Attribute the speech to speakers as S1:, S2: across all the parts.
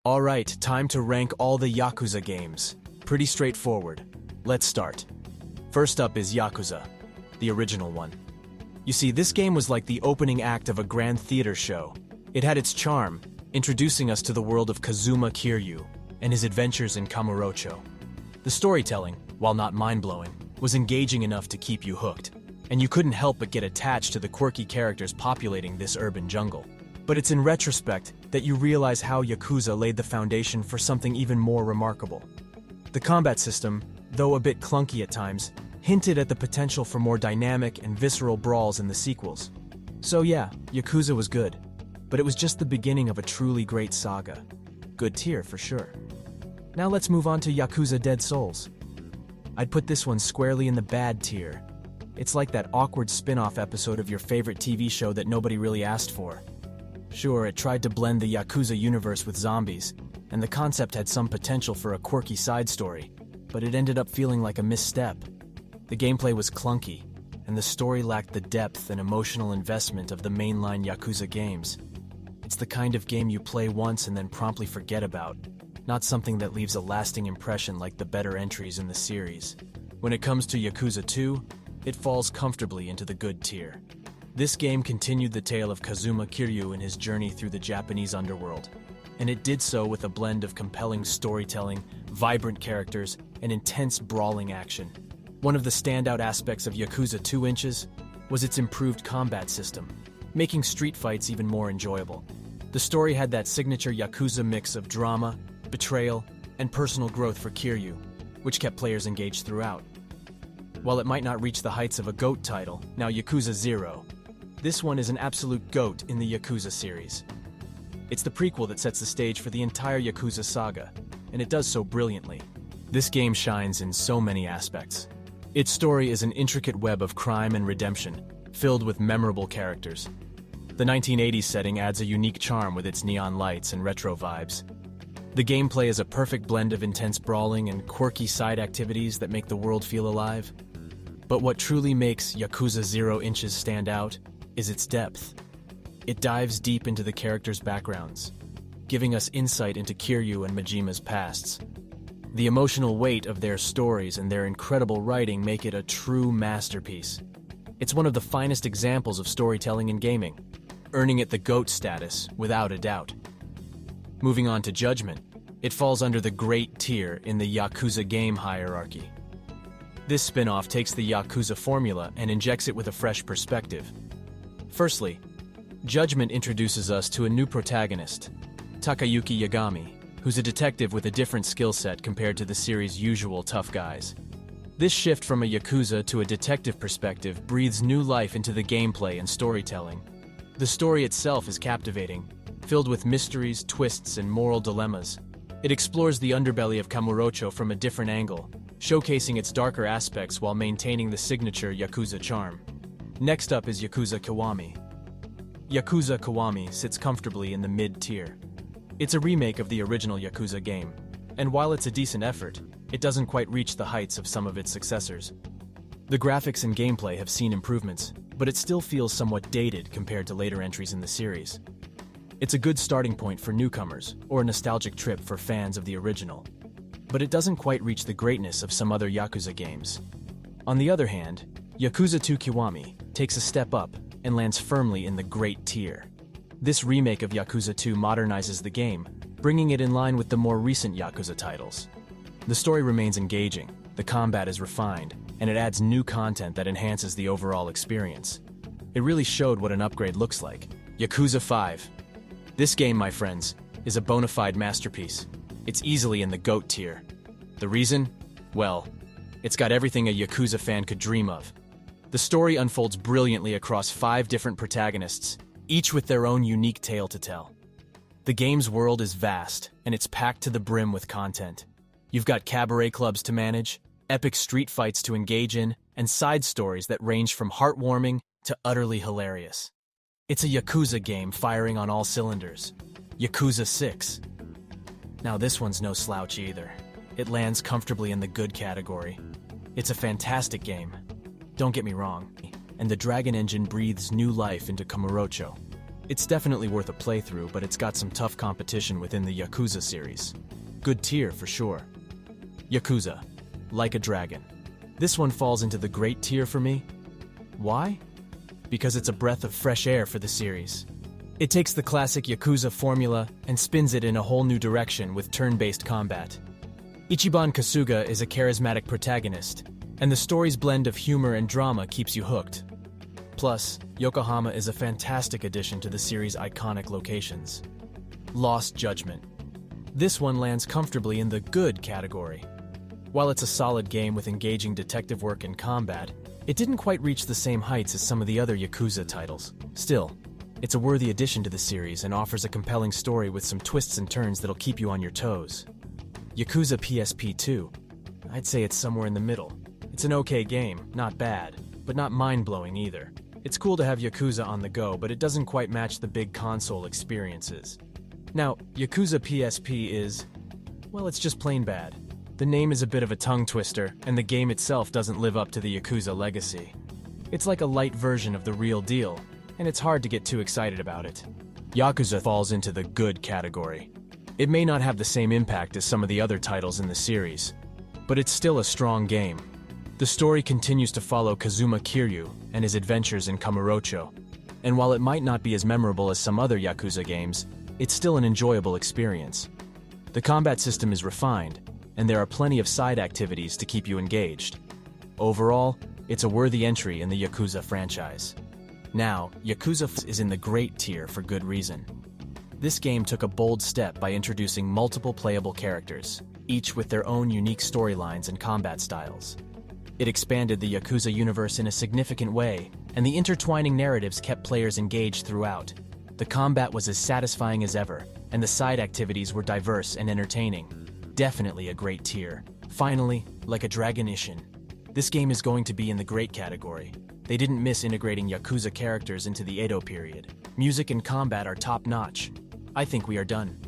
S1: Alright, time to rank all the Yakuza games. Pretty straightforward. Let's start. First up is Yakuza, the original one. You see, this game was like the opening act of a grand theater show. It had its charm, introducing us to the world of Kazuma Kiryu and his adventures in Kamurocho. The storytelling, while not mind-blowing, was engaging enough to keep you hooked, and you couldn't help but get attached to the quirky characters populating this urban jungle. But it's in retrospect that you realize how Yakuza laid the foundation for something even more remarkable. The combat system, though a bit clunky at times, hinted at the potential for more dynamic and visceral brawls in the sequels. So yeah, Yakuza was good, but it was just the beginning of a truly great saga. Good tier for sure. Now let's move on to Yakuza Dead Souls. I'd put this one squarely in the bad tier. It's like that awkward spin-off episode of your favorite TV show that nobody really asked for. Sure, it tried to blend the Yakuza universe with zombies, and the concept had some potential for a quirky side story, but it ended up feeling like a misstep. The gameplay was clunky, and the story lacked the depth and emotional investment of the mainline Yakuza games. It's the kind of game you play once and then promptly forget about, not something that leaves a lasting impression like the better entries in the series. When it comes to Yakuza 2, it falls comfortably into the good tier. This game continued the tale of Kazuma Kiryu in his journey through the Japanese underworld, and it did so with a blend of compelling storytelling, vibrant characters, and intense brawling action. One of the standout aspects of Yakuza 2 Inches was its improved combat system, making street fights even more enjoyable. The story had that signature Yakuza mix of drama, betrayal, and personal growth for Kiryu, which kept players engaged throughout. While it might not reach the heights of a GOAT title, now Yakuza 0, this one is an absolute GOAT in the Yakuza series. It's the prequel that sets the stage for the entire Yakuza saga, and it does so brilliantly. This game shines in so many aspects. Its story is an intricate web of crime and redemption, filled with memorable characters. The 1980s setting adds a unique charm with its neon lights and retro vibes. The gameplay is a perfect blend of intense brawling and quirky side activities that make the world feel alive. But what truly makes Yakuza 0 Inches stand out is its depth. It dives deep into the characters' backgrounds, giving us insight into Kiryu and Majima's pasts. The emotional weight of their stories and their incredible writing make it a true masterpiece. It's one of the finest examples of storytelling in gaming, earning it the GOAT status without a doubt. Moving on to Judgment, it falls under the great tier in the Yakuza game hierarchy. This spin-off takes the Yakuza formula and injects it with a fresh perspective. Firstly, Judgment introduces us to a new protagonist, Takayuki Yagami, who's a detective with a different skill set compared to the series' usual tough guys. This shift from a Yakuza to a detective perspective breathes new life into the gameplay and storytelling. The story itself is captivating, filled with mysteries, twists, and moral dilemmas. It explores the underbelly of Kamurocho from a different angle, showcasing its darker aspects while maintaining the signature Yakuza charm. Next up is Yakuza Kiwami. Yakuza Kiwami sits comfortably in the mid-tier. It's a remake of the original Yakuza game, and while it's a decent effort, it doesn't quite reach the heights of some of its successors. The graphics and gameplay have seen improvements, but it still feels somewhat dated compared to later entries in the series. It's a good starting point for newcomers, or a nostalgic trip for fans of the original, but it doesn't quite reach the greatness of some other Yakuza games. On the other hand, Yakuza 2 Kiwami takes a step up and lands firmly in the great tier. This remake of Yakuza 2 modernizes the game, bringing it in line with the more recent Yakuza titles. The story remains engaging, the combat is refined, and it adds new content that enhances the overall experience. It really showed what an upgrade looks like. Yakuza 5. This game, my friends, is a bona fide masterpiece. It's easily in the GOAT tier. The reason? Well, it's got everything a Yakuza fan could dream of. The story unfolds brilliantly across 5 different protagonists, each with their own unique tale to tell. The game's world is vast, and it's packed to the brim with content. You've got cabaret clubs to manage, epic street fights to engage in, and side stories that range from heartwarming to utterly hilarious. It's a Yakuza game firing on all cylinders. Yakuza 6. Now this one's no slouch either. It lands comfortably in the good category. It's a fantastic game. Don't get me wrong, and the Dragon Engine breathes new life into Kamurocho. It's definitely worth a playthrough, but it's got some tough competition within the Yakuza series. Good tier for sure. Yakuza, Like a Dragon. This one falls into the great tier for me. Why? Because it's a breath of fresh air for the series. It takes the classic Yakuza formula and spins it in a whole new direction with turn-based combat. Ichiban Kasuga is a charismatic protagonist, and the story's blend of humor and drama keeps you hooked. Plus, Yokohama is a fantastic addition to the series' iconic locations. Lost Judgment. This one lands comfortably in the good category. While it's a solid game with engaging detective work and combat, it didn't quite reach the same heights as some of the other Yakuza titles. Still, it's a worthy addition to the series and offers a compelling story with some twists and turns that'll keep you on your toes. Yakuza PSP 2. I'd say it's somewhere in the middle. It's an okay game, not bad, but not mind-blowing either. It's cool to have Yakuza on the go, but it doesn't quite match the big console experiences. Now, Yakuza PSP is, well, it's just plain bad. The name is a bit of a tongue twister, and the game itself doesn't live up to the Yakuza legacy. It's like a light version of the real deal, and it's hard to get too excited about it. Yakuza falls into the good category. It may not have the same impact as some of the other titles in the series, but it's still a strong game. The story continues to follow Kazuma Kiryu and his adventures in Kamurocho, and while it might not be as memorable as some other Yakuza games, it's still an enjoyable experience. The combat system is refined, and there are plenty of side activities to keep you engaged. Overall, it's a worthy entry in the Yakuza franchise. Now, Yakuza is in the great tier for good reason. This game took a bold step by introducing multiple playable characters, each with their own unique storylines and combat styles. It expanded the Yakuza universe in a significant way, and the intertwining narratives kept players engaged throughout. The combat was as satisfying as ever, and the side activities were diverse and entertaining. Definitely a great tier. Finally, Like a Dragon Ishin. This game is going to be in the great category. They didn't miss integrating Yakuza characters into the Edo period. Music and combat are top-notch. I think we are done.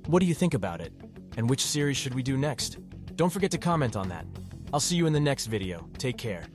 S1: What do you think about it? And which series should we do next? Don't forget to comment on that. I'll see you in the next video. Take care.